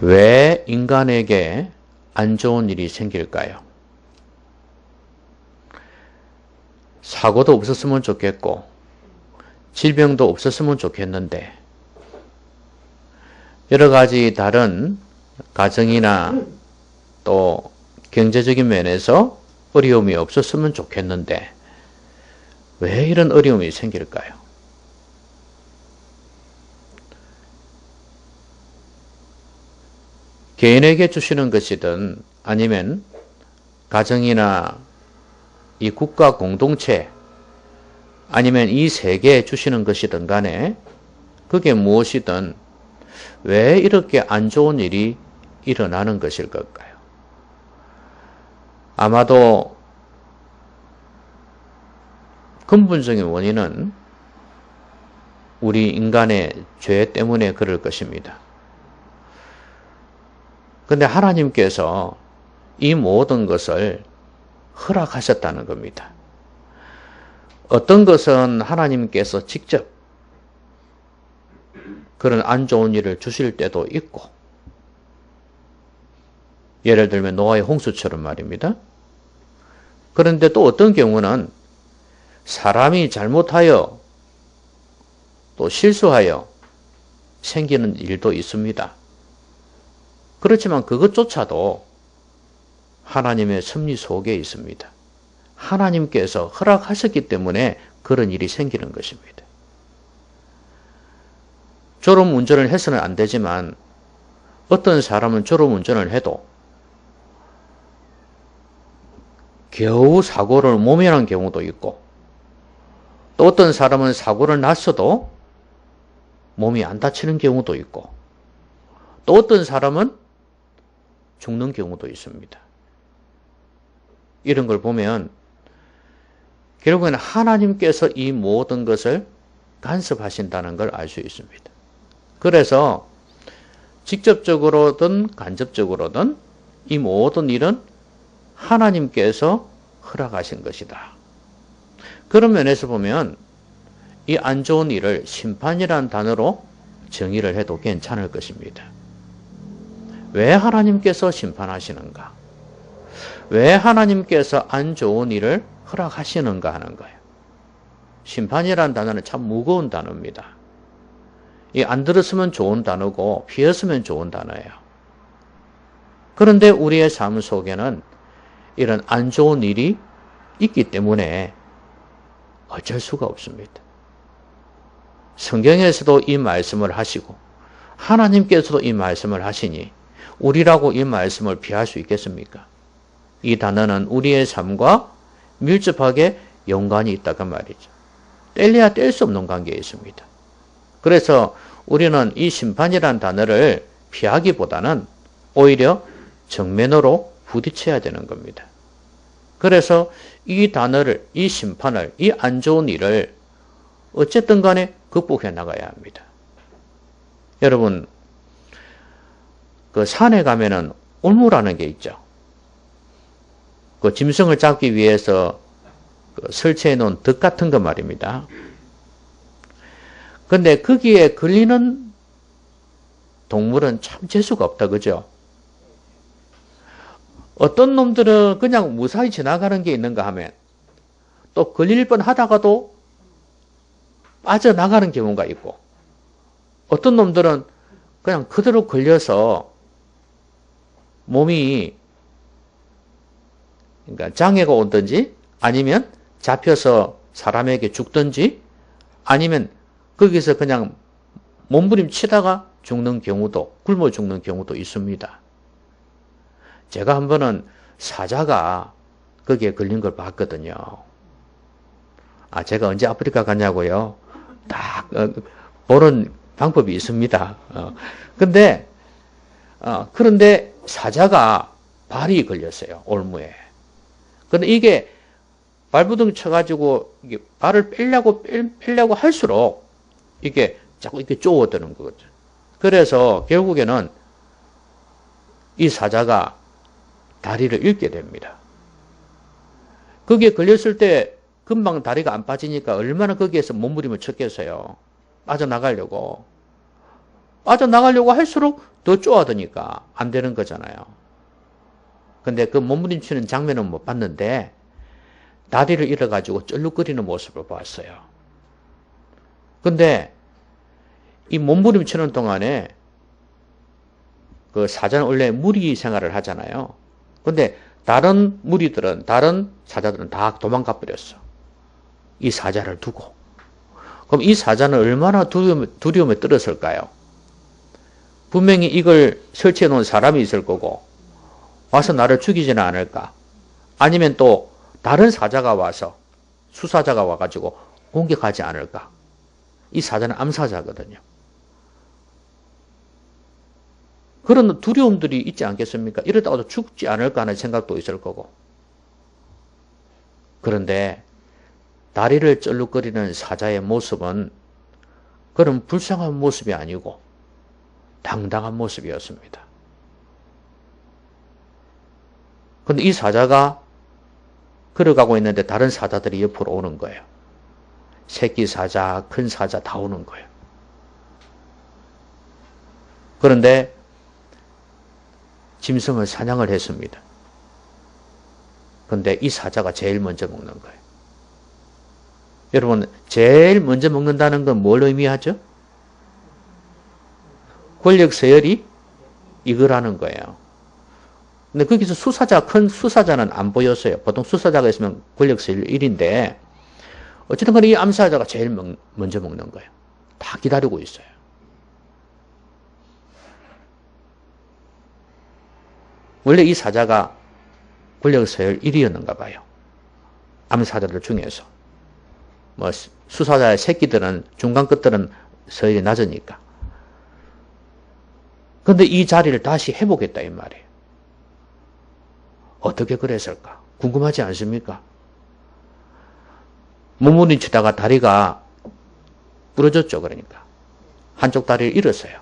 왜 인간에게 안 좋은 일이 생길까요? 사고도 없었으면 좋겠고 질병도 없었으면 좋겠는데 여러 가지 다른 가정이나 또 경제적인 면에서 어려움이 없었으면 좋겠는데 왜 이런 어려움이 생길까요? 개인에게 주시는 것이든 아니면 가정이나 이 국가 공동체 아니면 이 세계에 주시는 것이든 간에 그게 무엇이든 왜 이렇게 안 좋은 일이 일어나는 것일 걸까요? 아마도 근본적인 원인은 우리 인간의 죄 때문에 그럴 것입니다. 근데 하나님께서 이 모든 것을 허락하셨다는 겁니다. 어떤 것은 하나님께서 직접 그런 안 좋은 일을 주실 때도 있고, 예를 들면 노아의 홍수처럼 말입니다. 그런데 또 어떤 경우는 사람이 잘못하여 또 실수하여 생기는 일도 있습니다. 그렇지만 그것조차도 하나님의 섭리 속에 있습니다. 하나님께서 허락하셨기 때문에 그런 일이 생기는 것입니다. 졸음 운전을 해서는 안 되지만 어떤 사람은 졸음 운전을 해도 겨우 사고를 모면한 경우도 있고 또 어떤 사람은 사고를 났어도 몸이 안 다치는 경우도 있고 또 어떤 사람은 죽는 경우도 있습니다. 이런 걸 보면 결국에는 하나님께서 이 모든 것을 간섭하신다는 걸 알 수 있습니다. 그래서 직접적으로든 간접적으로든 이 모든 일은 하나님께서 허락하신 것이다. 그런 면에서 보면 이 안 좋은 일을 심판이라는 단어로 정의를 해도 괜찮을 것입니다. 왜 하나님께서 심판하시는가? 왜 하나님께서 안 좋은 일을 허락하시는가 하는 거예요. 심판이라는 단어는 참 무거운 단어입니다. 이 안 들었으면 좋은 단어고 피했으면 좋은 단어예요. 그런데 우리의 삶 속에는 이런 안 좋은 일이 있기 때문에 어쩔 수가 없습니다. 성경에서도 이 말씀을 하시고 하나님께서도 이 말씀을 하시니 우리라고 이 말씀을 피할 수 있겠습니까? 이 단어는 우리의 삶과 밀접하게 연관이 있다고 말이죠. 뗄래야 뗄 수 없는 관계에 있습니다. 그래서 우리는 이 심판이라는 단어를 피하기보다는 오히려 정면으로 부딪혀야 되는 겁니다. 그래서 이 단어를, 이 심판을, 이 안 좋은 일을 어쨌든 간에 극복해 나가야 합니다. 여러분, 그 산에 가면은 올무라는 게 있죠. 그 짐승을 잡기 위해서 설치해 놓은 덫 같은 거 말입니다. 근데 거기에 걸리는 동물은 참 재수가 없다, 그죠? 어떤 놈들은 그냥 무사히 지나가는 게 있는가 하면 또 걸릴 뻔 하다가도 빠져나가는 경우가 있고 어떤 놈들은 그냥 그대로 걸려서 몸이 그러니까 장애가 오든지 아니면 잡혀서 사람에게 죽든지 아니면 거기서 그냥 몸부림치다가 죽는 경우도 굶어 죽는 경우도 있습니다. 제가 한 번은 사자가 거기에 걸린 걸 봤거든요. 제가 언제 아프리카 갔냐고요? 딱 보는 방법이 있습니다. 그런데 사자가 발이 걸렸어요. 올무에. 근데 이게 발부둥 쳐가지고 이게 발을 빼려고 할수록 이게 자꾸 이렇게 쪼어드는 거죠. 그래서 결국에는 이 사자가 다리를 잃게 됩니다. 거기에 걸렸을 때 금방 다리가 안 빠지니까 얼마나 거기에서 몸부림을 쳤겠어요. 빠져나가려고. 빠져나가려고 할수록 더 쪼아드니까 안 되는 거잖아요. 근데 그 몸부림치는 장면은 못 봤는데 다리를 잃어가지고 쩔룩거리는 모습을 봤어요. 근데 이 몸부림치는 동안에 그 사자는 원래 무리 생활을 하잖아요. 근데 다른 무리들은, 다른 사자들은 다 도망가 버렸어. 이 사자를 두고. 그럼 이 사자는 얼마나 두려움에 떨었을까요? 분명히 이걸 설치해 놓은 사람이 있을 거고, 와서 나를 죽이지는 않을까? 아니면 또 다른 사자가 와서, 수사자가 와가지고 공격하지 않을까? 이 사자는 암사자거든요. 그런 두려움들이 있지 않겠습니까? 이러다가도 죽지 않을까 하는 생각도 있을 거고. 그런데 다리를 쩔룩거리는 사자의 모습은 그런 불쌍한 모습이 아니고 당당한 모습이었습니다. 그런데 이 사자가 걸어가고 있는데 다른 사자들이 옆으로 오는 거예요. 새끼 사자, 큰 사자 다 오는 거예요. 그런데 짐승을 사냥을 했습니다. 그런데 이 사자가 제일 먼저 먹는 거예요. 여러분, 제일 먼저 먹는다는 건 뭘 의미하죠? 권력 서열이 이거라는 거예요. 근데 거기서 수사자, 큰 수사자는 안 보였어요. 보통 수사자가 있으면 권력 서열 1인데, 어쨌든 간에 이 암사자가 제일 먼저 먹는 거예요. 다 기다리고 있어요. 원래 이 사자가 권력 서열 1위였는가 봐요. 암사자들 중에서. 뭐 수사자의 새끼들은 중간 끝들은 서열이 낮으니까. 그런데 이 자리를 다시 회복했다 이 말이에요. 어떻게 그랬을까? 궁금하지 않습니까? 몸부림치다가 다리가 부러졌죠. 그러니까 한쪽 다리를 잃었어요.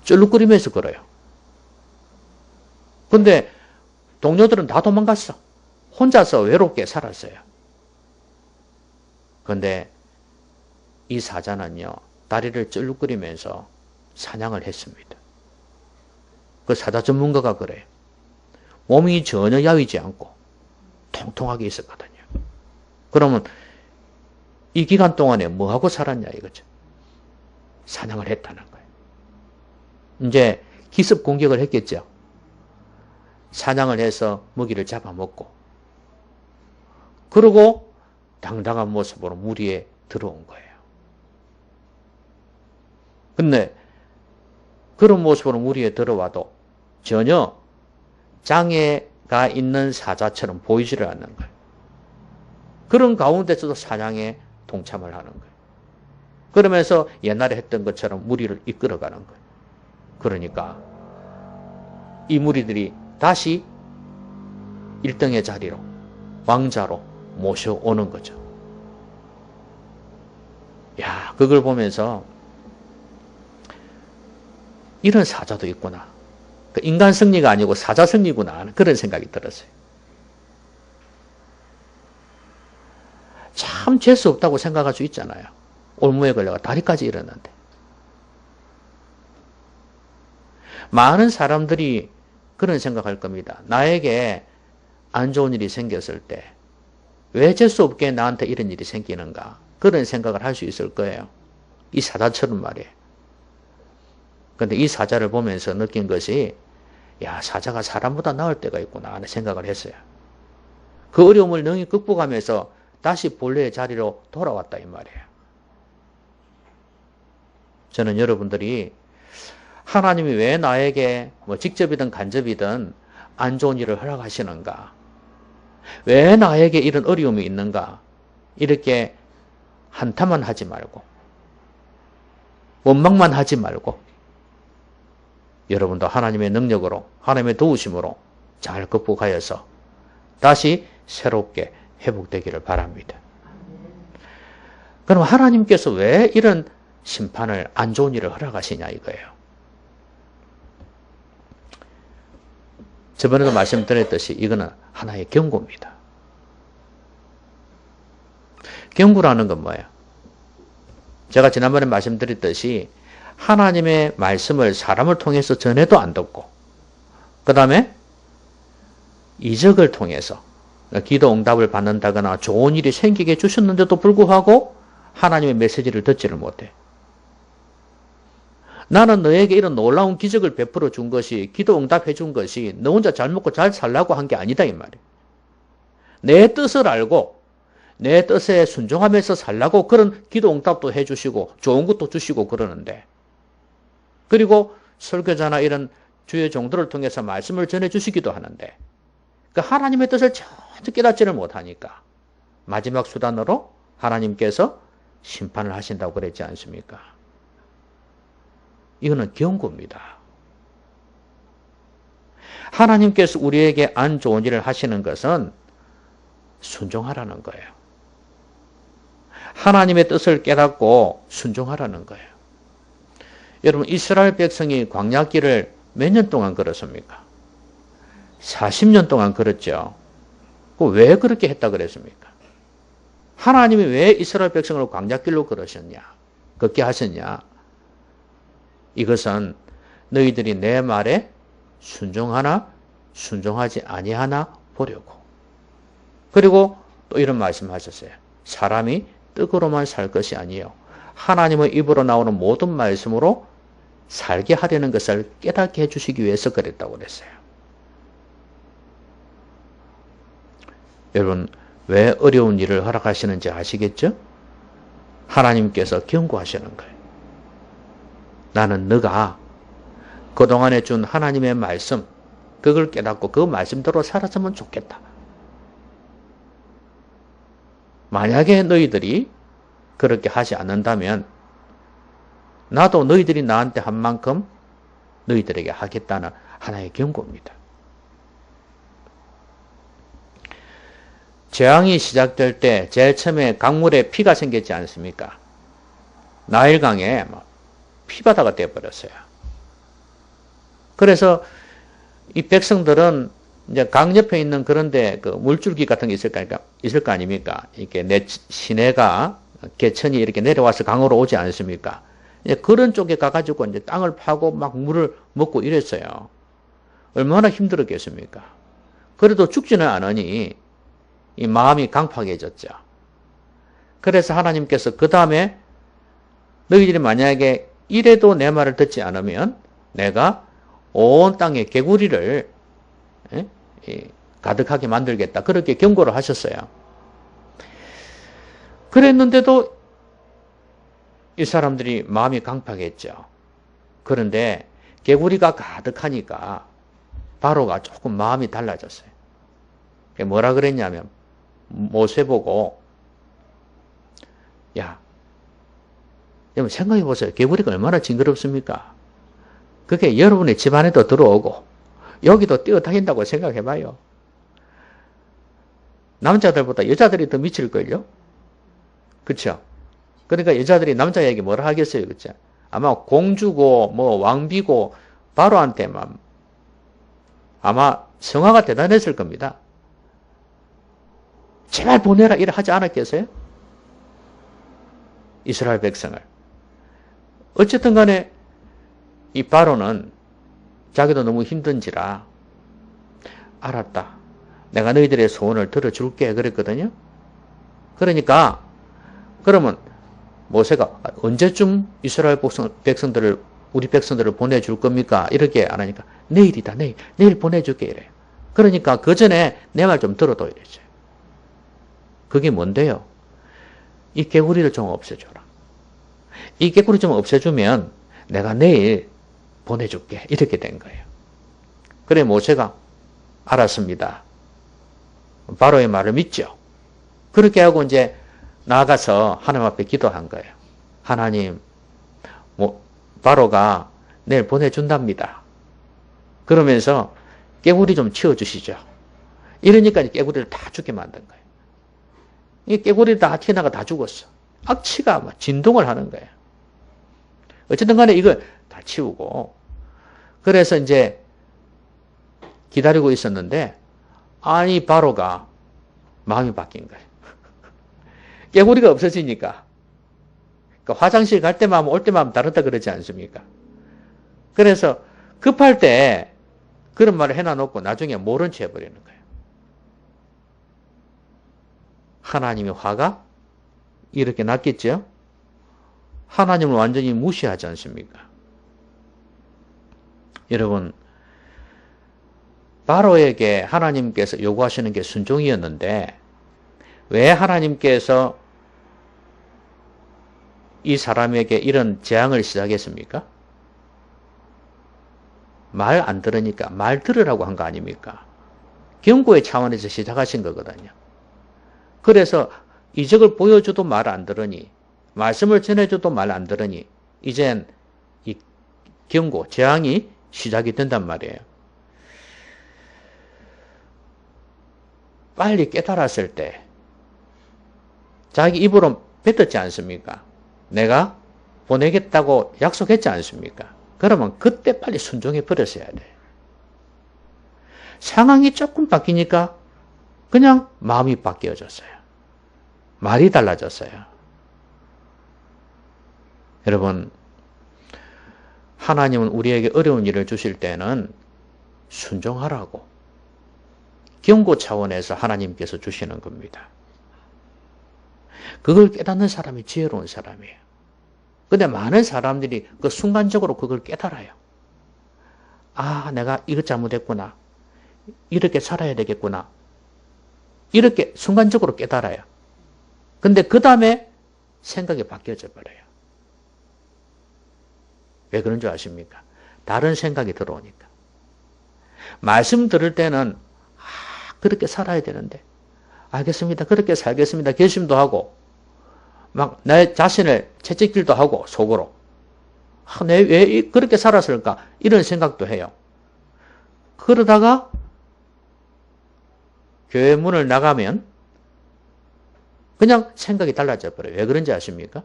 쩔룩거리면서 걸어요. 근데 동료들은 다 도망갔어. 혼자서 외롭게 살았어요. 근데 이 사자는요, 다리를 쩔룩거리면서 사냥을 했습니다. 그 사자 전문가가 그래요. 몸이 전혀 야위지 않고 통통하게 있었거든요. 그러면 이 기간 동안에 뭐하고 살았냐 이거죠. 사냥을 했다는 거예요. 이제 기습 공격을 했겠죠. 사냥을 해서 먹이를 잡아먹고 그러고 당당한 모습으로 무리에 들어온 거예요. 근데 그런 모습으로 무리에 들어와도 전혀 장애가 있는 사자처럼 보이지를 않는 거예요. 그런 가운데서도 사냥에 동참을 하는 거예요. 그러면서 옛날에 했던 것처럼 무리를 이끌어가는 거예요. 그러니까 이 무리들이 다시 1등의 자리로 왕자로 모셔오는 거죠. 야, 그걸 보면서 이런 사자도 있구나. 인간 승리가 아니고 사자 승리구나. 그런 생각이 들었어요. 참 재수 없다고 생각할 수 있잖아요. 올무에 걸려가 다리까지 잃었는데. 많은 사람들이 그런 생각할 겁니다. 나에게 안 좋은 일이 생겼을 때 왜 재수 없게 나한테 이런 일이 생기는가. 그런 생각을 할 수 있을 거예요. 이 사자처럼 말이에요. 그런데 이 사자를 보면서 느낀 것이 야, 사자가 사람보다 나을 때가 있구나 하는 생각을 했어요. 그 어려움을 능히 극복하면서 다시 본래의 자리로 돌아왔다 이 말이에요. 저는 여러분들이 하나님이 왜 나에게 뭐 직접이든 간접이든 안 좋은 일을 허락하시는가? 왜 나에게 이런 어려움이 있는가? 이렇게 한탄만 하지 말고 원망만 하지 말고 여러분도 하나님의 능력으로 하나님의 도우심으로 잘 극복하여서 다시 새롭게 회복되기를 바랍니다. 그럼 하나님께서 왜 이런 심판을 안 좋은 일을 허락하시냐 이거예요. 저번에도 말씀드렸듯이 이거는 하나의 경고입니다. 경고라는 건 뭐예요? 제가 지난번에 말씀드렸듯이 하나님의 말씀을 사람을 통해서 전해도 안 듣고, 그 다음에 이적을 통해서 기도 응답을 받는다거나 좋은 일이 생기게 해주셨는데도 불구하고 하나님의 메시지를 듣지를 못해. 나는 너에게 이런 놀라운 기적을 베풀어 준 것이, 기도 응답해 준 것이 너 혼자 잘 먹고 잘 살라고 한 게 아니다 이 말이야. 내 뜻을 알고 내 뜻에 순종하면서 살라고 그런 기도 응답도 해주시고 좋은 것도 주시고 그러는데, 그리고 설교자나 이런 주의 종들을 통해서 말씀을 전해주시기도 하는데, 그 하나님의 뜻을 전혀 깨닫지를 못하니까 마지막 수단으로 하나님께서 심판을 하신다고 그랬지 않습니까? 이거는 경고입니다. 하나님께서 우리에게 안 좋은 일을 하시는 것은 순종하라는 거예요. 하나님의 뜻을 깨닫고 순종하라는 거예요. 여러분, 이스라엘 백성이 광야길을 몇 년 동안 걸었습니까? 40년 동안 걸었죠. 왜 그렇게 했다 그랬습니까? 하나님이 왜 이스라엘 백성을 광야길로 걸으셨냐? 걷게 하셨냐? 이것은 너희들이 내 말에 순종하나 순종하지 아니하나 보려고. 그리고 또 이런 말씀하셨어요. 사람이 떡으로만 살 것이 아니에요. 하나님의 입으로 나오는 모든 말씀으로 살게 하려는 것을 깨닫게 해주시기 위해서 그랬다고 그랬어요. 여러분, 왜 어려운 일을 허락하시는지 아시겠죠? 하나님께서 경고하시는 거예요. 나는 너가 그동안에 준 하나님의 말씀, 그걸 깨닫고 그 말씀대로 살았으면 좋겠다. 만약에 너희들이 그렇게 하지 않는다면 나도 너희들이 나한테 한 만큼 너희들에게 하겠다는 하나의 경고입니다. 재앙이 시작될 때 제일 처음에 강물에 피가 생겼지 않습니까? 나일강에 피바다가 되어버렸어요. 그래서 이 백성들은 이제 강 옆에 있는 그런데 그 물줄기 같은 게 있을 거 아닙니까? 이렇게 내 시내가 개천이 이렇게 내려와서 강으로 오지 않습니까? 이제 그런 쪽에 가가지고 이제 땅을 파고 막 물을 먹고 이랬어요. 얼마나 힘들었겠습니까? 그래도 죽지는 않으니 이 마음이 강팍해졌죠. 그래서 하나님께서 그 다음에 너희들이 만약에 이래도 내 말을 듣지 않으면 내가 온 땅에 개구리를 가득하게 만들겠다. 그렇게 경고를 하셨어요. 그랬는데도 이 사람들이 마음이 강팍했죠. 그런데 개구리가 가득하니까 바로가 조금 마음이 달라졌어요. 뭐라 그랬냐면 모세 보고, 야, 여러분 생각해 보세요. 개구리가 얼마나 징그럽습니까? 그게 여러분의 집안에도 들어오고 여기도 뛰어다닌다고 생각해 봐요. 남자들보다 여자들이 더 미칠걸요? 그쵸? 그러니까 여자들이 남자에게 뭐라 하겠어요? 그쵸? 아마 공주고 뭐 왕비고 바로한테만 아마 성화가 대단했을 겁니다. 제발 보내라 이래 하지 않았겠어요? 이스라엘 백성을. 어쨌든 간에 이 바로는 자기도 너무 힘든지라 알았다. 내가 너희들의 소원을 들어줄게 그랬거든요. 그러니까 그러면 모세가 언제쯤 이스라엘 백성들을 우리 백성들을 보내줄 겁니까? 이렇게 안 하니까 내일이다. 내일 보내줄게 이래요. 그러니까 그 전에 내 말 좀 들어도 이랬어요. 그게 뭔데요? 이 개구리를 좀 없애줘라. 이 개구리 좀 없애주면 내가 내일 보내줄게. 이렇게 된 거예요. 그래 모세가 알았습니다. 바로의 말을 믿죠. 그렇게 하고 이제 나가서 하나님 앞에 기도한 거예요. 하나님, 바로가 내일 보내준답니다. 그러면서 깨구리 좀 치워주시죠. 이러니까 깨구리를 다 죽게 만든 거예요. 이 깨구리 다 튀어나가 다 죽었어. 악취가 막 진동을 하는 거예요. 어쨌든 간에 이걸 다 치우고, 그래서 이제 기다리고 있었는데, 아니, 바로가 마음이 바뀐 거예요. 깨구리가 없어지니까 그러니까 화장실 갈 때만 올 때만 다르다 그러지 않습니까? 그래서 급할 때 그런 말을 해놔놓고 나중에 모른 채 해버리는 거예요. 하나님의 화가 이렇게 났겠죠? 하나님을 완전히 무시하지 않습니까? 여러분, 바로에게 하나님께서 요구하시는 게 순종이었는데 왜 하나님께서 이 사람에게 이런 재앙을 시작했습니까? 말 안 들으니까 말 들으라고 한 거 아닙니까? 경고의 차원에서 시작하신 거거든요. 그래서 이적을 보여줘도 말 안 들으니 말씀을 전해줘도 말 안 들으니 이젠 이 경고, 재앙이 시작이 된단 말이에요. 빨리 깨달았을 때 자기 입으로 뱉었지 않습니까? 내가 보내겠다고 약속했지 않습니까? 그러면 그때 빨리 순종해 버렸어야 돼. 상황이 조금 바뀌니까 그냥 마음이 바뀌어졌어요. 말이 달라졌어요. 여러분, 하나님은 우리에게 어려운 일을 주실 때는 순종하라고 경고 차원에서 하나님께서 주시는 겁니다. 그걸 깨닫는 사람이 지혜로운 사람이에요. 근데 많은 사람들이 그 순간적으로 그걸 깨달아요. 아, 내가 이것 잘못했구나. 이렇게 살아야 되겠구나. 이렇게 순간적으로 깨달아요. 근데 그 다음에 생각이 바뀌어져 버려요. 왜 그런 줄 아십니까? 다른 생각이 들어오니까. 말씀 들을 때는 그렇게 살아야 되는데 알겠습니다. 그렇게 살겠습니다. 결심도 하고 막 내 자신을 채찍질도 하고 속으로 내가 왜 그렇게 살았을까? 이런 생각도 해요. 그러다가 교회 문을 나가면 그냥 생각이 달라져 버려요. 왜 그런지 아십니까?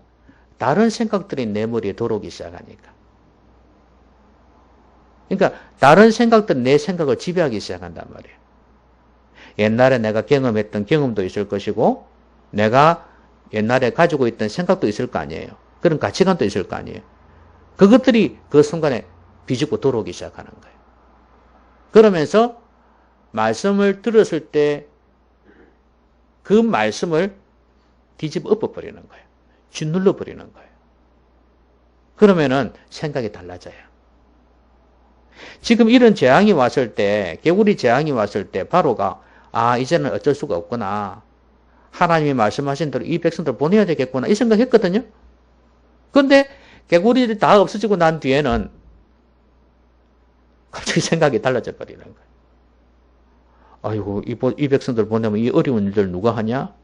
다른 생각들이 내 머리에 들어오기 시작하니까. 그러니까 다른 생각들은 내 생각을 지배하기 시작한단 말이에요. 옛날에 내가 경험했던 경험도 있을 것이고 내가 옛날에 가지고 있던 생각도 있을 거 아니에요. 그런 가치관도 있을 거 아니에요. 그것들이 그 순간에 비집고 들어오기 시작하는 거예요. 그러면서 말씀을 들었을 때 그 말씀을 뒤집어 엎어버리는 거예요. 짓눌러 버리는 거예요. 그러면은 생각이 달라져요. 지금 이런 재앙이 왔을 때, 개구리 재앙이 왔을 때 바로가 이제는 어쩔 수가 없구나. 하나님이 말씀하신 대로 이 백성들 보내야 되겠구나. 이 생각했거든요. 그런데 개구리들이 다 없어지고 난 뒤에는 갑자기 생각이 달라져 버리는 거예요. 아이고, 이 백성들 보내면 이 어려운 일들 누가 하냐?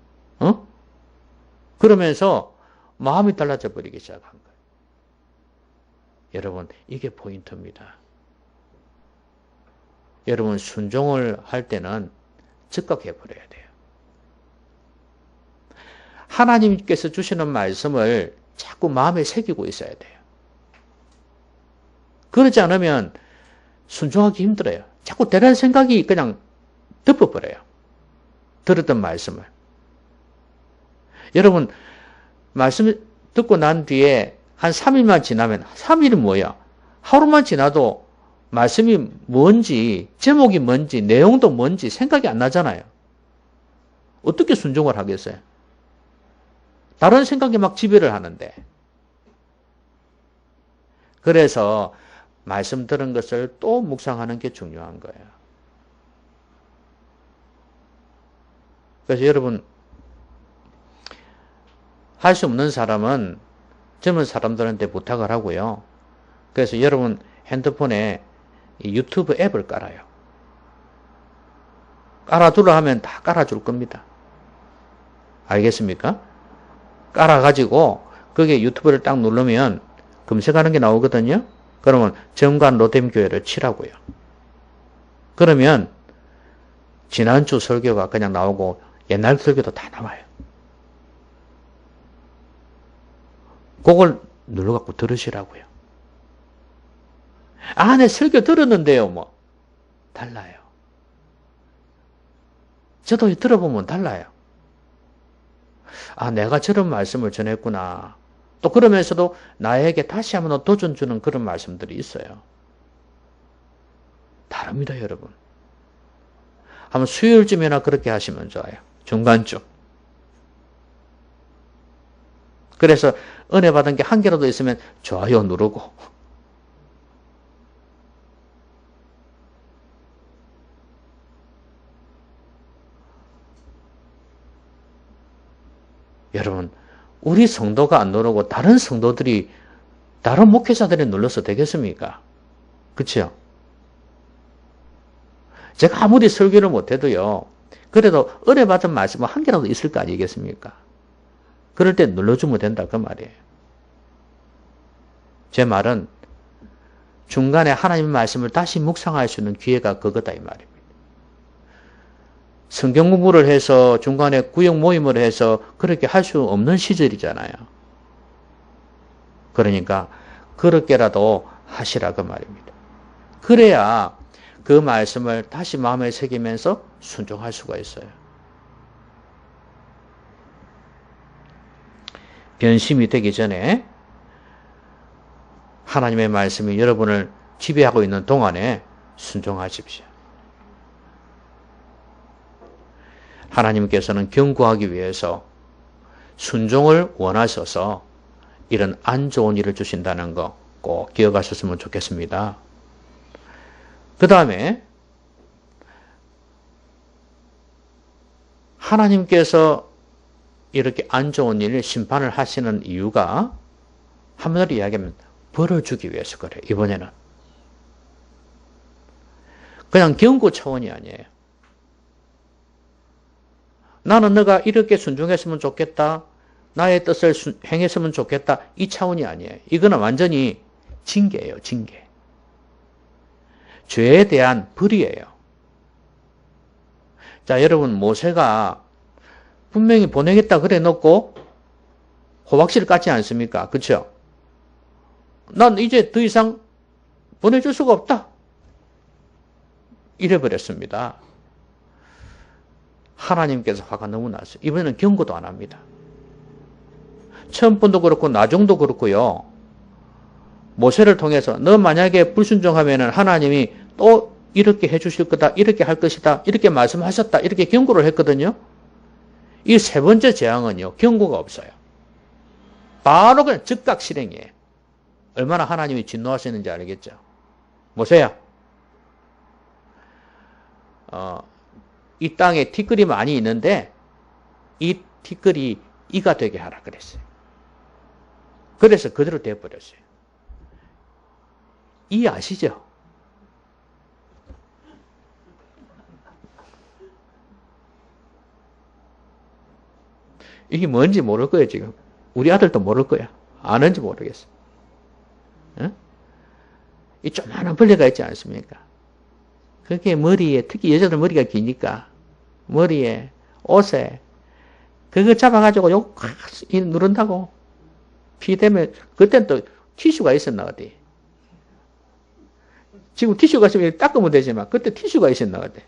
그러면서 마음이 달라져 버리기 시작한 거예요. 여러분, 이게 포인트입니다. 여러분, 순종을 할 때는 즉각 해버려야 돼요. 하나님께서 주시는 말씀을 자꾸 마음에 새기고 있어야 돼요. 그러지 않으면 순종하기 힘들어요. 자꾸 대단한 생각이 그냥 덮어버려요. 들었던 말씀을. 여러분, 말씀 듣고 난 뒤에 한 3일만 지나면, 3일은 뭐야? 하루만 지나도 말씀이 뭔지, 제목이 뭔지, 내용도 뭔지 생각이 안 나잖아요. 어떻게 순종을 하겠어요? 다른 생각이 막 지배를 하는데. 그래서 말씀 들은 것을 또 묵상하는 게 중요한 거예요. 그래서 여러분, 할 수 없는 사람은 젊은 사람들한테 부탁을 하고요. 그래서 여러분 핸드폰에 유튜브 앱을 깔아요. 깔아두라 하면 다 깔아줄 겁니다. 알겠습니까? 깔아가지고 거기에 유튜브를 딱 누르면 검색하는 게 나오거든요. 그러면 정관 로뎀교회를 치라고요. 그러면 지난주 설교가 그냥 나오고 옛날 설교도 다 나와요. 그걸 눌러갖고 들으시라고요. 내 설교 들었는데요, 뭐. 달라요. 저도 들어보면 달라요. 내가 저런 말씀을 전했구나. 또 그러면서도 나에게 다시 한번 도전 주는 그런 말씀들이 있어요. 다릅니다, 여러분. 한번 수요일쯤이나 그렇게 하시면 좋아요. 중간쯤. 그래서 은혜 받은 게 한 개라도 있으면 좋아요 누르고. 여러분, 우리 성도가 안 누르고 다른 성도들이, 다른 목회자들이 눌러서 되겠습니까? 그렇죠? 제가 아무리 설교를 못해도요, 그래도 은혜 받은 말씀은 한 개라도 있을 거 아니겠습니까? 그럴 때 눌러주면 된다, 그 말이에요. 제 말은 중간에 하나님의 말씀을 다시 묵상할 수 있는 기회가 그거다, 이 말입니다. 성경 공부를 해서 중간에 구역 모임을 해서 그렇게 할 수 없는 시절이잖아요. 그러니까 그렇게라도 하시라, 그 말입니다. 그래야 그 말씀을 다시 마음에 새기면서 순종할 수가 있어요. 변심이 되기 전에 하나님의 말씀이 여러분을 지배하고 있는 동안에 순종하십시오. 하나님께서는 경고하기 위해서 순종을 원하셔서 이런 안 좋은 일을 주신다는 거 꼭 기억하셨으면 좋겠습니다. 그 다음에 하나님께서 이렇게 안 좋은 일을 심판을 하시는 이유가 한마디로 이야기하면 벌을 주기 위해서 그래요. 이번에는 그냥 경고 차원이 아니에요. 나는 너가 이렇게 순종했으면 좋겠다, 나의 뜻을 행했으면 좋겠다, 이 차원이 아니에요. 이거는 완전히 징계예요. 징계. 죄에 대한 벌이에요. 자, 여러분, 모세가 분명히 보내겠다 그래 놓고 호박씨를 깠지 않습니까? 그렇죠? 난 이제 더 이상 보내줄 수가 없다, 이래버렸습니다. 하나님께서 화가 너무 났어요. 이번에는 경고도 안 합니다. 처음 번도 그렇고 나중도 그렇고요. 모세를 통해서 너 만약에 불순종하면 하나님이 또 이렇게 해주실 거다, 이렇게 할 것이다, 이렇게 말씀하셨다, 이렇게 경고를 했거든요. 이 세 번째 재앙은요, 경고가 없어요. 바로 그냥 즉각 실행이에요. 얼마나 하나님이 진노하시는지 알겠죠? 모세야, 이 땅에 티끌이 많이 있는데 이 티끌이 이가 되게 하라 그랬어요. 그래서 그대로 되어버렸어요. 이 아시죠? 이게 뭔지 모를 거예요, 지금. 우리 아들도 모를 거야. 아는지 모르겠어. 응? 이 조그마한 벌레가 있지 않습니까? 그게 머리에, 특히 여자들 머리가 기니까, 머리에, 옷에, 그거 잡아가지고 욕 누른다고. 피 되면, 그땐 또 티슈가 있었나, 어디? 지금 티슈가 있으면 닦으면 되지만, 그때 티슈가 있었나, 어디?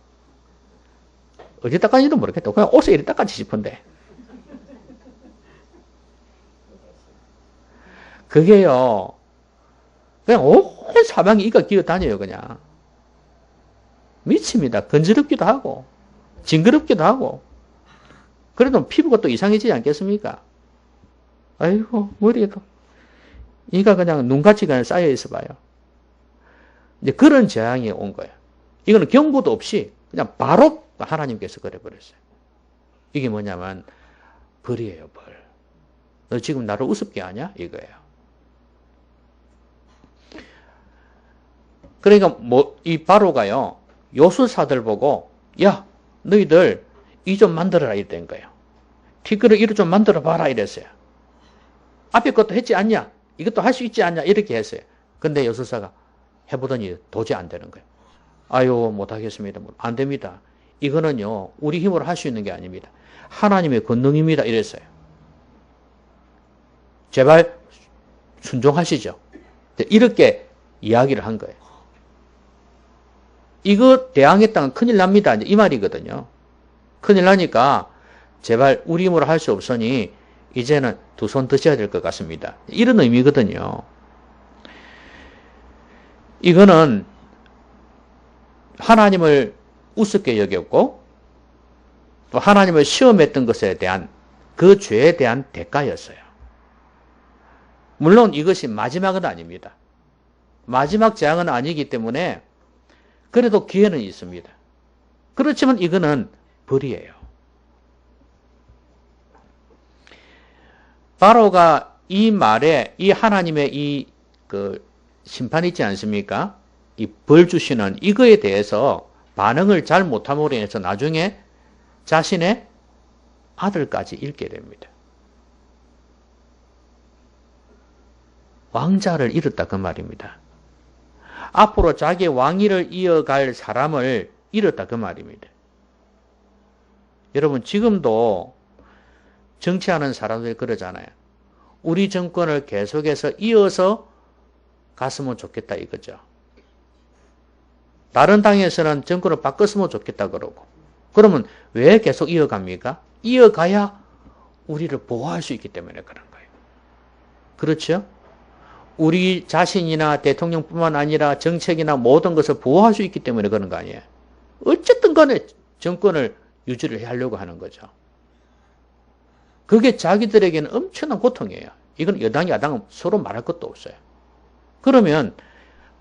어디 닦았는지도 모르겠다. 그냥 옷에 이렇게 닦았지 싶은데. 그게요, 그냥 온 사방에 이가 기어 다녀요, 그냥. 미칩니다. 건지럽기도 하고, 징그럽기도 하고. 그래도 피부가 또 이상해지지 않겠습니까? 아이고, 머리에도. 이가 그냥 눈같이 그냥 쌓여 있어 봐요. 이제 그런 재앙이 온 거예요. 이거는 경고도 없이 그냥 바로 하나님께서 그래버렸어요. 이게 뭐냐면, 벌이에요, 벌. 너 지금 나를 우습게 하냐? 이거예요. 그러니까 이 바로가요, 요술사들 보고, 야, 너희들 이 좀 만들어라 이랬던 거예요. 티끌을 이로 좀 만들어 봐라 이랬어요. 앞에 것도 했지 않냐? 이것도 할 수 있지 않냐? 이렇게 했어요. 근데 요술사가 해보더니 도저히 안 되는 거예요. 아유, 못하겠습니다. 안 됩니다. 이거는요, 우리 힘으로 할 수 있는 게 아닙니다. 하나님의 권능입니다. 이랬어요. 제발 순종하시죠. 이렇게 이야기를 한 거예요. 이거 대항했다면 큰일 납니다. 이 말이거든요. 큰일 나니까 제발 우리 힘으로 할 수 없으니 이제는 두 손 드셔야 될 것 같습니다. 이런 의미거든요. 이거는 하나님을 우습게 여겼고 또 하나님을 시험했던 것에 대한 그 죄에 대한 대가였어요. 물론 이것이 마지막은 아닙니다. 마지막 재앙은 아니기 때문에 그래도 기회는 있습니다. 그렇지만 이거는 벌이에요. 바로가 이 말에 이 하나님의 이 심판 있지 않습니까? 이 벌 주시는 이거에 대해서 반응을 잘 못함으로 인해서 나중에 자신의 아들까지 잃게 됩니다. 왕자를 잃었다 그 말입니다. 앞으로 자기의 왕위를 이어갈 사람을 잃었다 그 말입니다. 여러분 지금도 정치하는 사람들이 그러잖아요. 우리 정권을 계속해서 이어서 갔으면 좋겠다 이거죠. 다른 당에서는 정권을 바꿨으면 좋겠다 그러고. 그러면 왜 계속 이어갑니까? 이어가야 우리를 보호할 수 있기 때문에 그런 거예요. 그렇죠? 우리 자신이나 대통령뿐만 아니라 정책이나 모든 것을 보호할 수 있기 때문에 그런 거 아니에요. 어쨌든 간에 정권을 유지를 하려고 하는 거죠. 그게 자기들에게는 엄청난 고통이에요. 이건 여당, 야당은 서로 말할 것도 없어요. 그러면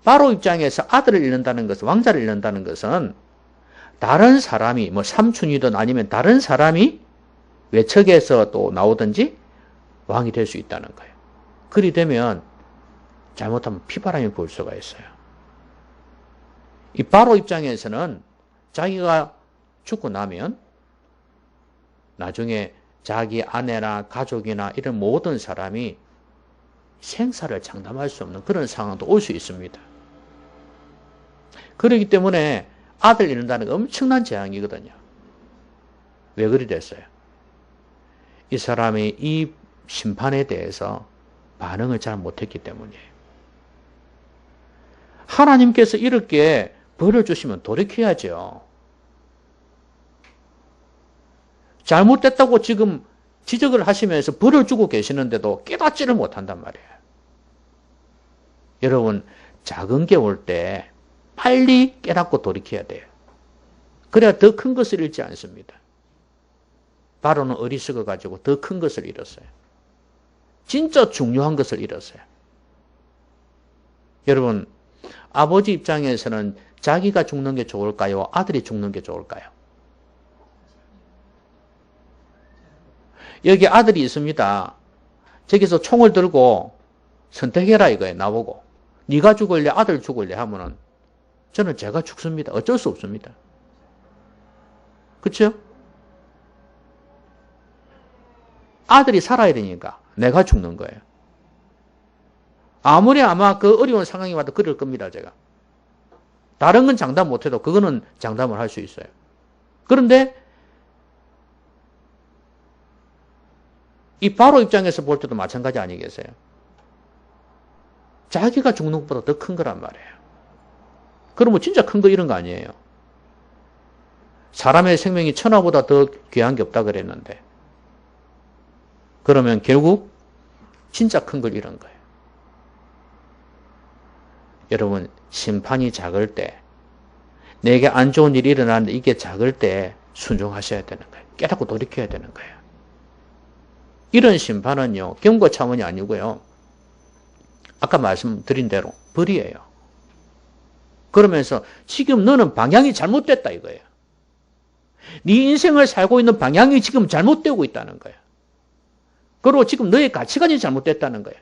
바로 입장에서 아들을 잃는다는 것은, 왕자를 잃는다는 것은 다른 사람이 뭐 삼촌이든 아니면 다른 사람이 외척에서 또 나오든지 왕이 될 수 있다는 거예요. 그리 되면 잘못하면 피바람이 불 수가 있어요. 이 바로 입장에서는 자기가 죽고 나면 나중에 자기 아내나 가족이나 이런 모든 사람이 생사를 장담할 수 없는 그런 상황도 올 수 있습니다. 그렇기 때문에 아들 잃는다는 건 엄청난 재앙이거든요. 왜 그리 됐어요? 이 사람이 이 심판에 대해서 반응을 잘 못했기 때문이에요. 하나님께서 이렇게 벌을 주시면 돌이켜야죠. 잘못됐다고 지금 지적을 하시면서 벌을 주고 계시는데도 깨닫지를 못한단 말이에요. 여러분, 작은 게 올 때 빨리 깨닫고 돌이켜야 돼요. 그래야 더 큰 것을 잃지 않습니다. 바로는 어리석어 가지고 더 큰 것을 잃었어요. 진짜 중요한 것을 잃었어요. 여러분, 아버지 입장에서는 자기가 죽는 게 좋을까요? 아들이 죽는 게 좋을까요? 여기 아들이 있습니다. 저기서 총을 들고 선택해라 이거예요. 나보고. 네가 죽을래? 아들 죽을래? 하면은 저는 제가 죽습니다. 어쩔 수 없습니다. 그렇죠? 아들이 살아야 되니까 내가 죽는 거예요. 아무리 아마 그 어려운 상황이 와도 그럴 겁니다. 제가. 다른 건 장담 못해도 그거는 장담을 할 수 있어요. 그런데 이 바로 입장에서 볼 때도 마찬가지 아니겠어요? 자기가 죽는 것보다 더 큰 거란 말이에요. 그러면 진짜 큰 거 이런 거 아니에요. 사람의 생명이 천하보다 더 귀한 게 없다 그랬는데 그러면 결국 진짜 큰 걸 잃은 거예요. 여러분, 심판이 작을 때 내게 안 좋은 일이 일어나는데 이게 작을 때 순종하셔야 되는 거예요. 깨닫고 돌이켜야 되는 거예요. 이런 심판은요, 경고 차원이 아니고요. 아까 말씀드린 대로 벌이에요. 그러면서 지금 너는 방향이 잘못됐다 이거예요. 네 인생을 살고 있는 방향이 지금 잘못되고 있다는 거예요. 그리고 지금 너의 가치관이 잘못됐다는 거예요.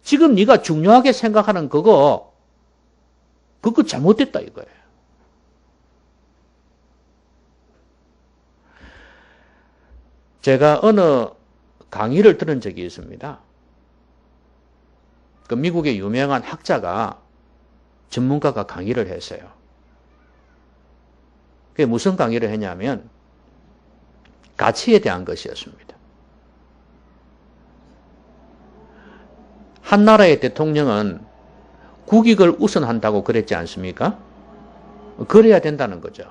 지금 네가 중요하게 생각하는 그거 잘못됐다 이거예요. 제가 어느 강의를 들은 적이 있습니다. 그 미국의 유명한 학자가 전문가가 강의를 했어요. 그게 무슨 강의를 했냐면 가치에 대한 것이었습니다. 한 나라의 대통령은 국익을 우선한다고 그랬지 않습니까? 그래야 된다는 거죠.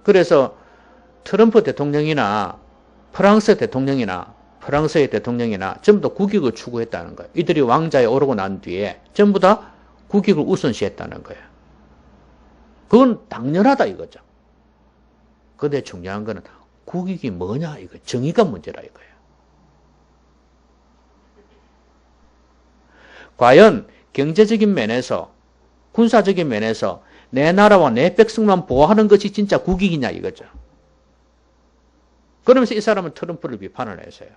그래서 트럼프 대통령이나 프랑스 대통령이나 프랑스의 대통령이나 전부 다 국익을 추구했다는 거예요. 이들이 왕자에 오르고 난 뒤에 전부 다 국익을 우선시했다는 거예요. 그건 당연하다 이거죠. 근데 중요한 거는 국익이 뭐냐 이거 정의가 문제라 이거예요. 과연 경제적인 면에서 군사적인 면에서 내 나라와 내 백성만 보호하는 것이 진짜 국익이냐 이거죠. 그러면서 이 사람은 트럼프를 비판을 했어요.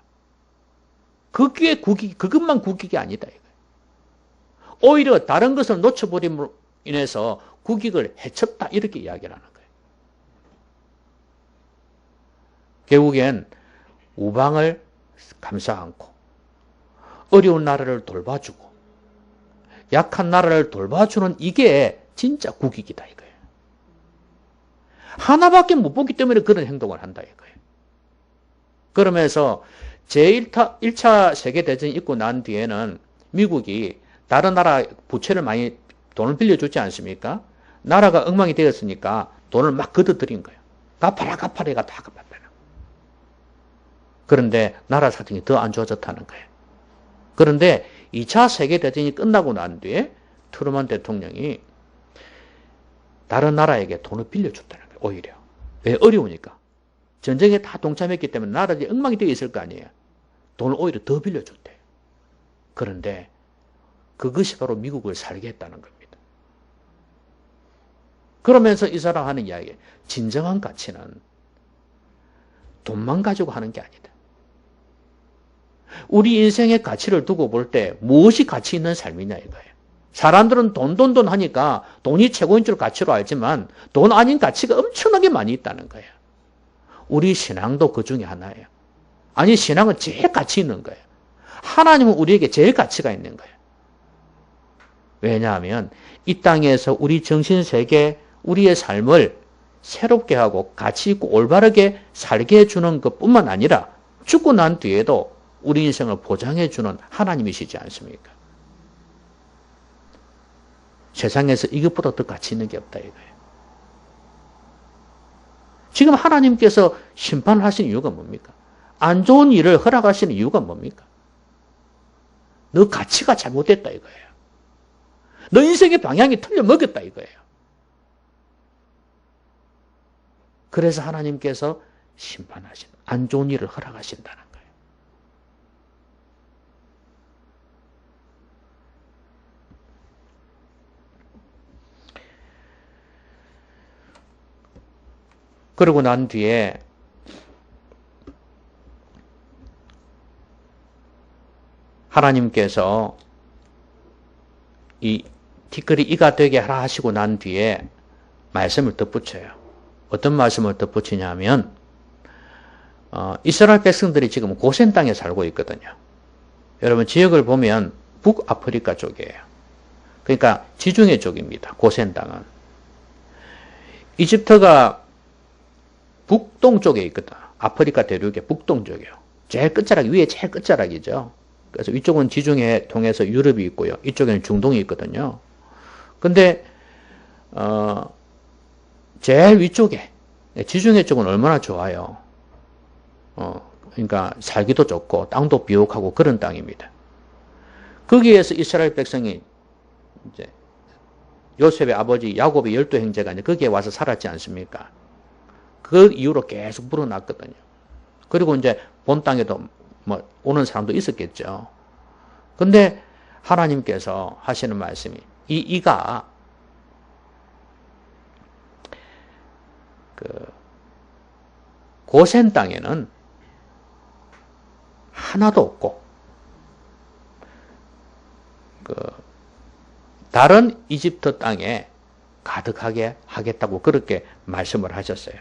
그게 국익, 그것만 국익이 아니다 이거예요. 오히려 다른 것을 놓쳐버림으로 인해서 국익을 해쳤다 이렇게 이야기를 하는 거예요. 결국엔 우방을 감싸 안고 어려운 나라를 돌봐주고 약한 나라를 돌봐주는 이게 진짜 국익이다 이거예요. 하나밖에 못 보기 때문에 그런 행동을 한다 이거예요. 그러면서 제1차 세계대전이 있고 난 뒤에는 미국이 다른 나라 부채를 많이 돈을 빌려주지 않습니까? 나라가 엉망이 되었으니까 돈을 막 걷어들인 거예요. 갚아라 갚아라가 다 갚았다. 그런데 나라 사정이 더 안 좋아졌다는 거예요. 그런데 2차 세계대전이 끝나고 난 뒤에 트루먼 대통령이 다른 나라에게 돈을 빌려줬다는 거예요. 오히려. 왜? 어려우니까. 전쟁에 다 동참했기 때문에 나라들이 엉망이 되어 있을 거 아니에요. 돈을 오히려 더 빌려줬대요. 그런데 그것이 바로 미국을 살게 했다는 겁니다. 그러면서 이 사람 하는 이야기, 진정한 가치는 돈만 가지고 하는 게 아니다. 우리 인생의 가치를 두고 볼 때 무엇이 가치 있는 삶이냐 이거예요. 사람들은 돈 하니까 돈이 최고인 줄 가치로 알지만 돈 아닌 가치가 엄청나게 많이 있다는 거예요. 우리 신앙도 그 중에 하나예요. 아니 신앙은 제일 가치 있는 거예요. 하나님은 우리에게 제일 가치가 있는 거예요. 왜냐하면 이 땅에서 우리 정신세계, 우리의 삶을 새롭게 하고 가치 있고 올바르게 살게 해주는 것뿐만 아니라 죽고 난 뒤에도 우리 인생을 보장해주는 하나님이시지 않습니까? 세상에서 이것보다 더 가치 있는 게 없다 이거예요. 지금 하나님께서 심판을 하신 이유가 뭡니까? 안 좋은 일을 허락하시는 이유가 뭡니까? 너 가치가 잘못됐다 이거예요. 너 인생의 방향이 틀려 먹였다 이거예요. 그래서 하나님께서 심판하신, 안 좋은 일을 허락하신다는 거예요. 그러고 난 뒤에 하나님께서 이 티끌이 이가 되게 하라 하시고 난 뒤에 말씀을 덧붙여요. 어떤 말씀을 덧붙이냐면 이스라엘 백성들이 지금 고센 땅에 살고 있거든요. 여러분 지역을 보면 북아프리카 쪽이에요. 그러니까 지중해 쪽입니다. 고센 땅은. 이집트가 북동쪽에 있거든. 아프리카 대륙의 북동쪽이에요. 제일 끝자락, 위에 제일 끝자락이죠. 그래서 이쪽은 지중해 통해서 유럽이 있고요. 이쪽에는 중동이 있거든요. 근데 제일 위쪽에 지중해 쪽은 얼마나 좋아요. 그러니까 살기도 좋고 땅도 비옥하고 그런 땅입니다. 거기에서 이스라엘 백성이 이제 요셉의 아버지 야곱의 12형제가 이제 거기에 와서 살았지 않습니까? 그 이후로 계속 불어났거든요. 그리고 이제 본 땅에도 뭐 오는 사람도 있었겠죠. 근데 하나님께서 하시는 말씀이 이가 고센 땅에는 하나도 없고 다른 이집트 땅에 가득하게 하겠다고 그렇게 말씀을 하셨어요.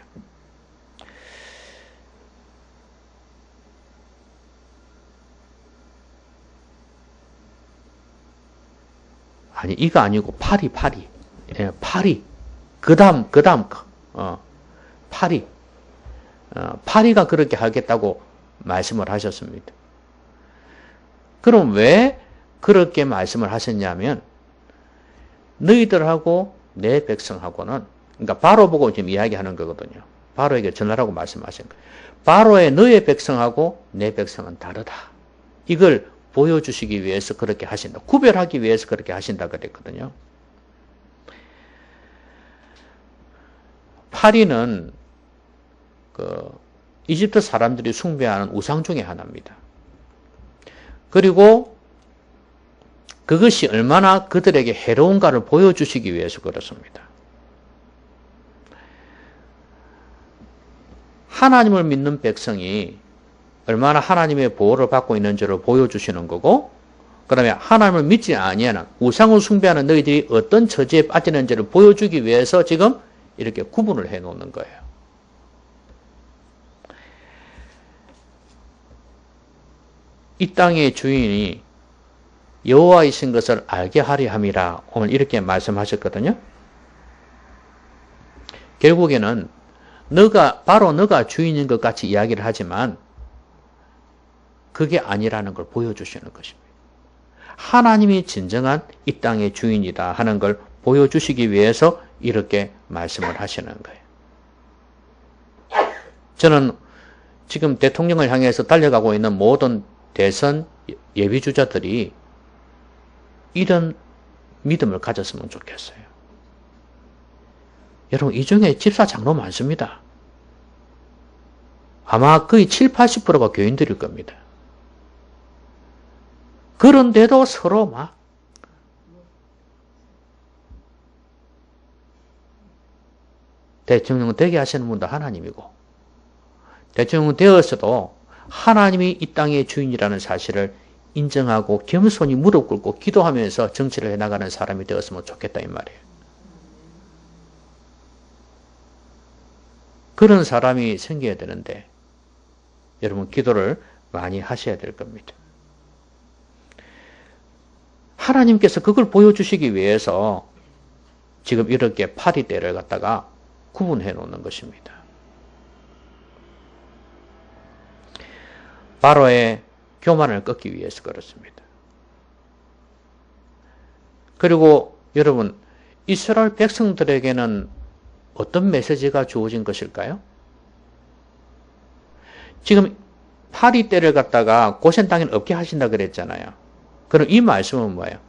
아니 이가 아니고 파리. 예, 파리. 그다음 파리. 파리가 그렇게 하겠다고 말씀을 하셨습니다. 그럼 왜 그렇게 말씀을 하셨냐면 너희들하고 내 백성하고는 그러니까 바로 보고 지금 이야기하는 거거든요. 바로에게 전하라고 말씀하신 거예요. 바로의 너의 백성하고 내 백성은 다르다. 이걸 보여주시기 위해서 그렇게 하신다. 구별하기 위해서 그렇게 하신다 그랬거든요. 파리는 이집트 사람들이 숭배하는 우상 중에 하나입니다. 그리고 그것이 얼마나 그들에게 해로운가를 보여주시기 위해서 그렇습니다. 하나님을 믿는 백성이 얼마나 하나님의 보호를 받고 있는지를 보여주시는 거고, 그 다음에 하나님을 믿지 아니하는 우상을 숭배하는 너희들이 어떤 처지에 빠지는지를 보여주기 위해서 지금 이렇게 구분을 해 놓는 거예요. 이 땅의 주인이 여호와이신 것을 알게 하려 함이라 오늘 이렇게 말씀하셨거든요. 결국에는 바로 너가 주인인 것 같이 이야기를 하지만 그게 아니라는 걸 보여주시는 것입니다. 하나님이 진정한 이 땅의 주인이다 하는 걸 보여주시기 위해서 이렇게 말씀을 하시는 거예요. 저는 지금 대통령을 향해서 달려가고 있는 모든 대선 예비주자들이 이런 믿음을 가졌으면 좋겠어요. 여러분, 이 중에 집사 장로 많습니다. 아마 거의 7, 80%가 교인들일 겁니다. 그런데도 서로 막 대통령 되게 하시는 분도 하나님이고, 대통령 되었어도 하나님이 이 땅의 주인이라는 사실을 인정하고 겸손히 무릎 꿇고 기도하면서 정치를 해나가는 사람이 되었으면 좋겠다 이 말이에요. 그런 사람이 생겨야 되는데 여러분 기도를 많이 하셔야 될 겁니다. 하나님께서 그걸 보여주시기 위해서 지금 이렇게 파리떼를 갖다가 구분해 놓는 것입니다. 바로의 교만을 꺾기 위해서 그렇습니다. 그리고 여러분, 이스라엘 백성들에게는 어떤 메시지가 주어진 것일까요? 지금 파리떼를 갖다가 고센 땅에는 없게 하신다 그랬잖아요. 그럼 이 말씀은 뭐예요?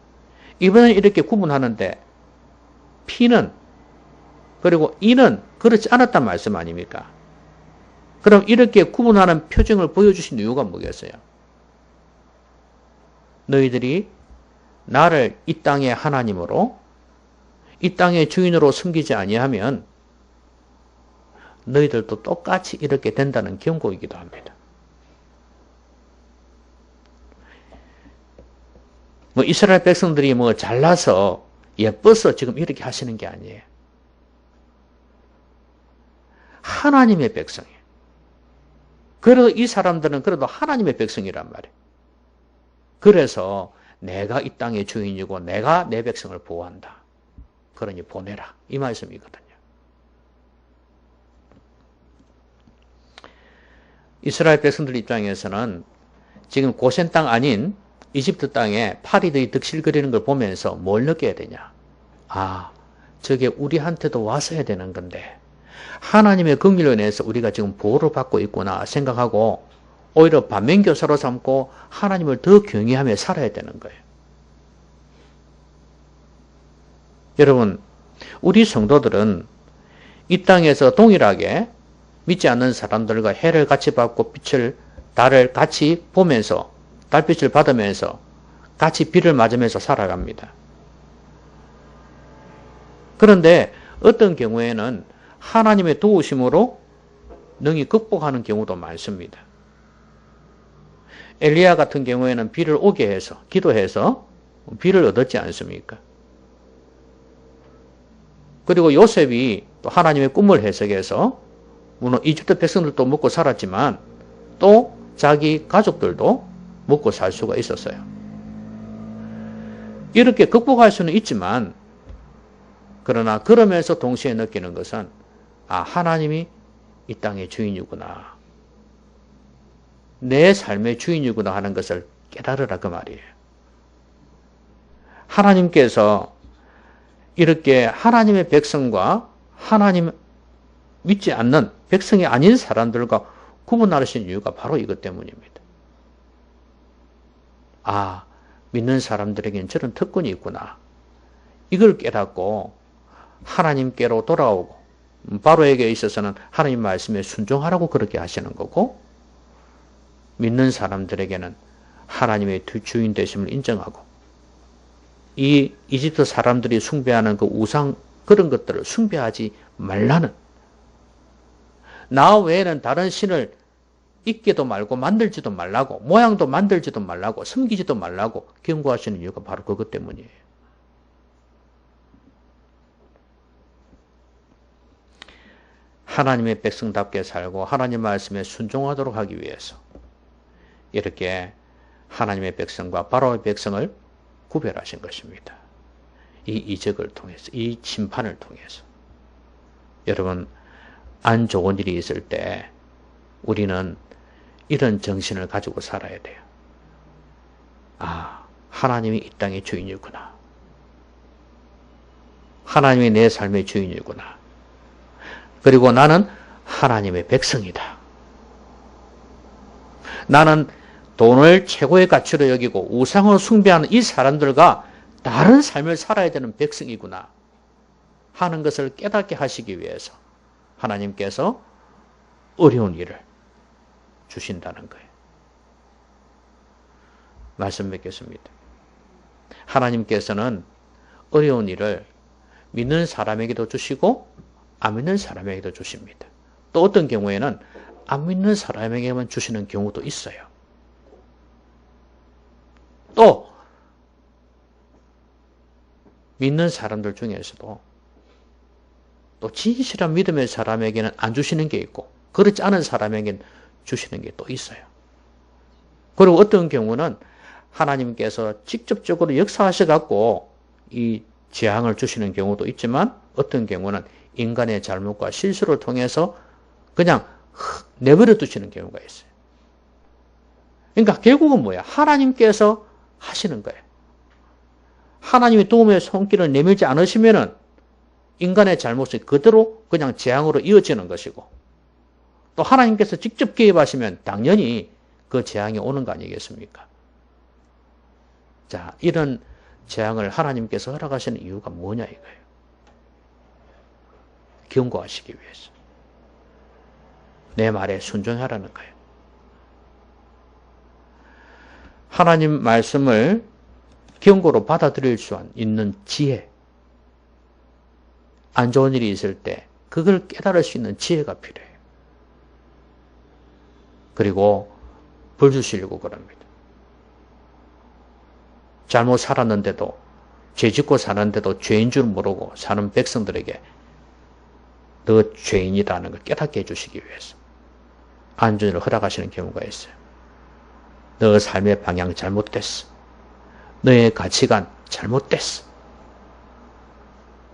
이번엔 이렇게 구분하는데 피는 그리고 이는 그렇지 않았단 말씀 아닙니까? 그럼 이렇게 구분하는 표징을 보여주신 이유가 뭐겠어요? 너희들이 나를 이 땅의 하나님으로 이 땅의 주인으로 섬기지 아니하면 너희들도 똑같이 이렇게 된다는 경고이기도 합니다. 이스라엘 백성들이 잘나서 예뻐서 지금 이렇게 하시는 게 아니에요. 하나님의 백성이에요. 그래도 이 사람들은 그래도 하나님의 백성이란 말이에요. 그래서 내가 이 땅의 주인이고 내가 내 백성을 보호한다. 그러니 보내라. 이 말씀이거든요. 이스라엘 백성들 입장에서는 지금 고센 땅 아닌 이집트 땅에 파리들이 득실거리는 걸 보면서 뭘 느껴야 되냐. 아, 저게 우리한테도 와서 해야 되는 건데 하나님의 긍휼로 인해서 우리가 지금 보호를 받고 있구나 생각하고 오히려 반면교사로 삼고 하나님을 더 경외하며 살아야 되는 거예요. 여러분, 우리 성도들은 이 땅에서 동일하게 믿지 않는 사람들과 해를 같이 받고 달을 같이 보면서 달빛을 받으면서 같이 비를 맞으면서 살아갑니다. 그런데 어떤 경우에는 하나님의 도우심으로 능히 극복하는 경우도 많습니다. 엘리야 같은 경우에는 비를 오게 해서 기도해서 비를 얻었지 않습니까? 그리고 요셉이 또 하나님의 꿈을 해석해서 물론 이집트 백성들도 먹고 살았지만 또 자기 가족들도 먹고 살 수가 있었어요. 이렇게 극복할 수는 있지만 그러나 그러면서 동시에 느끼는 것은 하나님이 이 땅의 주인이구나. 내 삶의 주인이구나 하는 것을 깨달으라 그 말이에요. 하나님께서 이렇게 하나님의 백성과 하나님 믿지 않는 백성이 아닌 사람들과 구분하시는 이유가 바로 이것 때문입니다. 아, 믿는 사람들에게는 저런 특권이 있구나. 이걸 깨닫고 하나님께로 돌아오고, 바로에게 있어서는 하나님 말씀에 순종하라고 그렇게 하시는 거고, 믿는 사람들에게는 하나님의 주인 되심을 인정하고, 이 이집트 사람들이 숭배하는 그 우상, 그런 것들을 숭배하지 말라는, 나 외에는 다른 신을 있게도 말고 만들지도 말라고, 모양도 만들지도 말라고, 섬기지도 말라고 경고하시는 이유가 바로 그것 때문이에요. 하나님의 백성답게 살고 하나님 말씀에 순종하도록 하기 위해서 이렇게 하나님의 백성과 바로의 백성을 구별하신 것입니다. 이 이적을 통해서, 이 심판을 통해서. 여러분, 안 좋은 일이 있을 때 우리는 이런 정신을 가지고 살아야 돼요. 아, 하나님이 이 땅의 주인이구나. 하나님이 내 삶의 주인이구나. 그리고 나는 하나님의 백성이다. 나는 돈을 최고의 가치로 여기고 우상을 숭배하는 이 사람들과 다른 삶을 살아야 되는 백성이구나 하는 것을 깨닫게 하시기 위해서 하나님께서 어려운 일을 주신다는 거예요. 말씀 맺겠습니다. 하나님께서는 어려운 일을 믿는 사람에게도 주시고 안 믿는 사람에게도 주십니다. 또 어떤 경우에는 안 믿는 사람에게만 주시는 경우도 있어요. 또 믿는 사람들 중에서도 또 진실한 믿음의 사람에게는 안 주시는 게 있고 그렇지 않은 사람에게는 주시는 게 또 있어요. 그리고 어떤 경우는 하나님께서 직접적으로 역사하셔갖고 이 재앙을 주시는 경우도 있지만 어떤 경우는 인간의 잘못과 실수를 통해서 그냥 내버려 두시는 경우가 있어요. 그러니까 결국은 뭐야? 하나님께서 하시는 거예요. 하나님의 도움의 손길을 내밀지 않으시면은 인간의 잘못이 그대로 그냥 재앙으로 이어지는 것이고 또 하나님께서 직접 개입하시면 당연히 그 재앙이 오는 거 아니겠습니까? 자, 이런 재앙을 하나님께서 허락하시는 이유가 뭐냐 이거예요. 경고하시기 위해서. 내 말에 순종하라는 거예요. 하나님 말씀을 경고로 받아들일 수 있는 지혜. 안 좋은 일이 있을 때 그걸 깨달을 수 있는 지혜가 필요해요. 그리고 벌 주시려고 그럽니다. 잘못 살았는데도 죄 짓고 사는데도 죄인 줄 모르고 사는 백성들에게 너 죄인이라는 걸 깨닫게 해주시기 위해서 안 좋은 일을 허락하시는 경우가 있어요. 너 삶의 방향 잘못됐어. 너의 가치관 잘못됐어.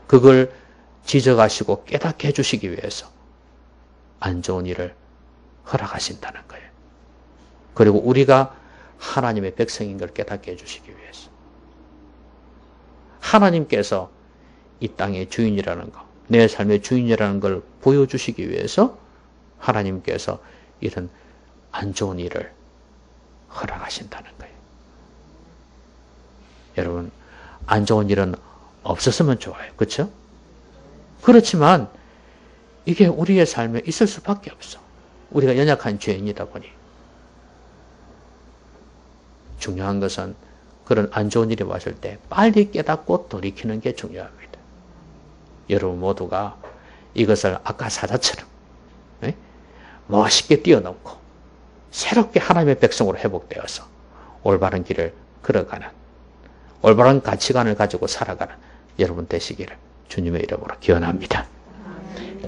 그걸 지적하시고 깨닫게 해주시기 위해서 안 좋은 일을 허락하신다는 거예요. 그리고 우리가 하나님의 백성인 걸 깨닫게 해주시기 위해서. 하나님께서 이 땅의 주인이라는 것, 내 삶의 주인이라는 걸 보여주시기 위해서 하나님께서 이런 안 좋은 일을 허락하신다는 거예요. 여러분, 안 좋은 일은 없었으면 좋아요. 그렇죠? 그렇지만 이게 우리의 삶에 있을 수밖에 없어. 우리가 연약한 죄인이다 보니. 중요한 것은 그런 안 좋은 일이 왔을 때 빨리 깨닫고 돌이키는 게 중요합니다. 여러분 모두가 이것을 아까 사자처럼 멋있게 뛰어넘고 새롭게 하나님의 백성으로 회복되어서 올바른 길을 걸어가는, 올바른 가치관을 가지고 살아가는 여러분 되시기를 주님의 이름으로 기원합니다.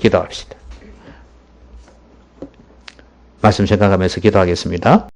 기도합시다. 말씀 생각하면서 기도하겠습니다.